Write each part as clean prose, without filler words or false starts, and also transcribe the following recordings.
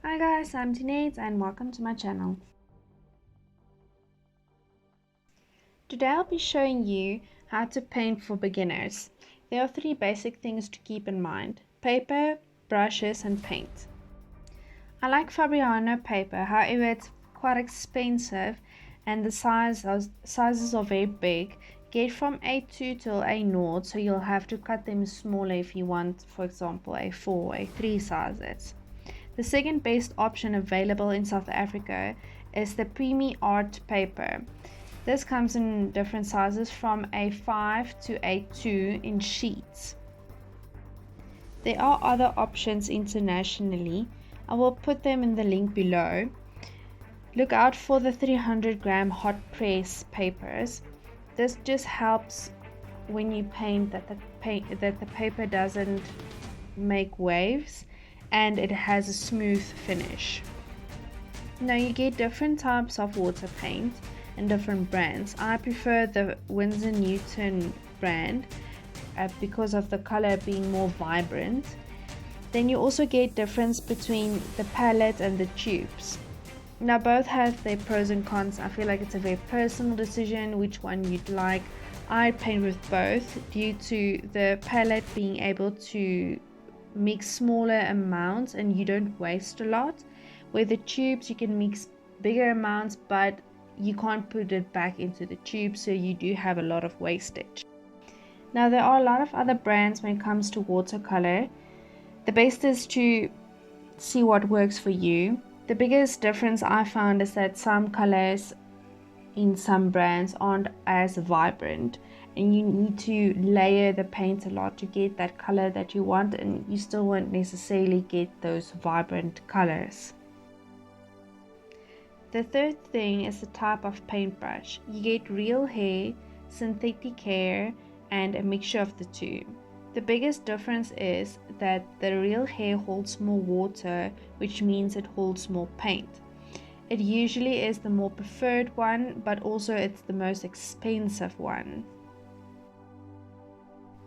Hi guys, I'm Tinette and welcome to my channel. Today I'll be showing you how to paint for beginners. There are 3 basic things to keep in mind: paper, brushes and paint. I like Fabriano paper, however it's quite expensive and the sizes are very big. Get from A2 till A0, so you'll have to cut them smaller if you want, for example, A4, A3 sizes. The second best option available in South Africa is the Premi Art paper. This comes in different sizes from A5 to A2 in sheets. There are other options internationally. I will put them in the link below. Look out for the 300-gram hot press papers. This just helps when you paint that the paper doesn't make waves and it has a smooth finish. Now you get different types of water paint and different brands. I prefer the Winsor Newton brand because of the color being more vibrant. Then you also get difference between the palette and the tubes. Now both have their pros and cons. I feel like it's a very personal decision which one you'd like. I paint with both due to the palette being able to mix smaller amounts and you don't waste a lot, where the tubes you can mix bigger amounts but you can't put it back into the tube, so you do have a lot of wastage. Now there are a lot of other brands when it comes to watercolor. The best is to see what works for you. The biggest difference I found is that some colors in some brands aren't as vibrant and you need to layer the paint a lot to get that color that you want, and you still won't necessarily get those vibrant colors. The third thing is the type of paintbrush. You get real hair, synthetic hair and a mixture of the two. The biggest difference is that the real hair holds more water, which means it holds more paint. It usually is the more preferred one, but also it's the most expensive one.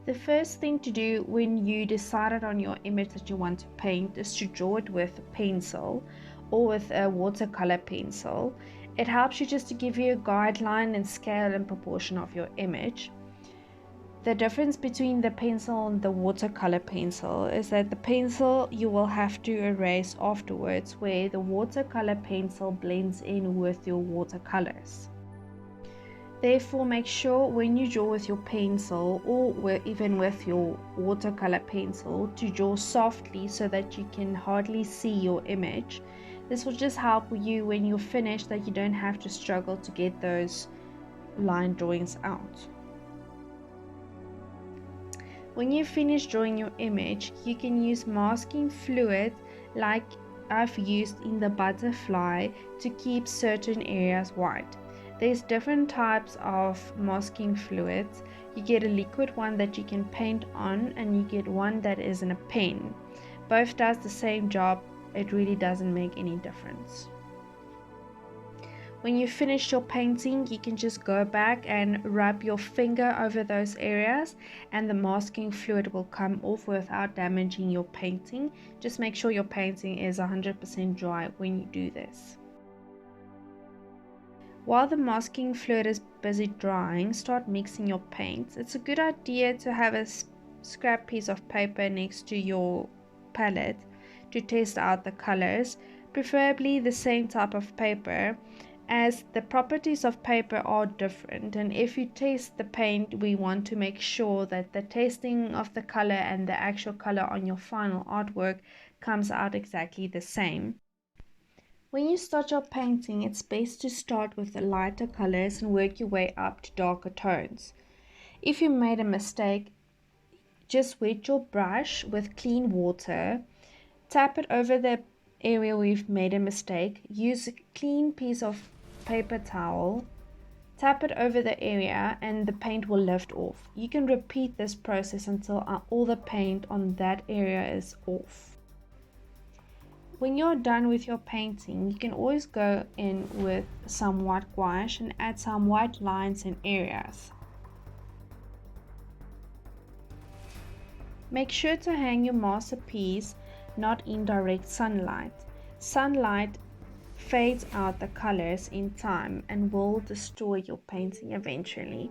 The first thing to do when you decided on your image that you want to paint is to draw it with a pencil or with a watercolor pencil. It helps you just to give you a guideline and scale and proportion of your image. The difference between the pencil and the watercolor pencil is that the pencil you will have to erase afterwards, where the watercolor pencil blends in with your watercolors. Therefore, make sure when you draw with your pencil or even with your watercolor pencil to draw softly so that you can hardly see your image. This will just help you when you're finished, that you don't have to struggle to get those line drawings out. When you finish drawing your image, you can use masking fluid like I've used in the butterfly to keep certain areas white. There's different types of masking fluids. You get a liquid one that you can paint on and you get one that is in a pen. Both does the same job. It really doesn't make any difference. When you finish your painting, you can just go back and rub your finger over those areas and the masking fluid will come off without damaging your painting. Just make sure your painting is 100% dry when you do this. While the masking fluid is busy drying, start mixing your paints. It's a good idea to have a scrap piece of paper next to your palette to test out the colors, preferably the same type of paper, as the properties of paper are different, and if you test the paint, we want to make sure that the testing of the color and the actual color on your final artwork comes out exactly the same. When you start your painting, it's best to start with the lighter colors and work your way up to darker tones. If you made a mistake, just wet your brush with clean water, tap it over the area where you've made a mistake, use a clean piece of paper towel, tap it over the area and the paint will lift off. You can repeat this process until all the paint on that area is off. When you're done with your painting, you can always go in with some white gouache and add some white lines in areas. Make sure to hang your masterpiece not in direct sunlight. Sunlight fades out the colors in time and will destroy your painting eventually.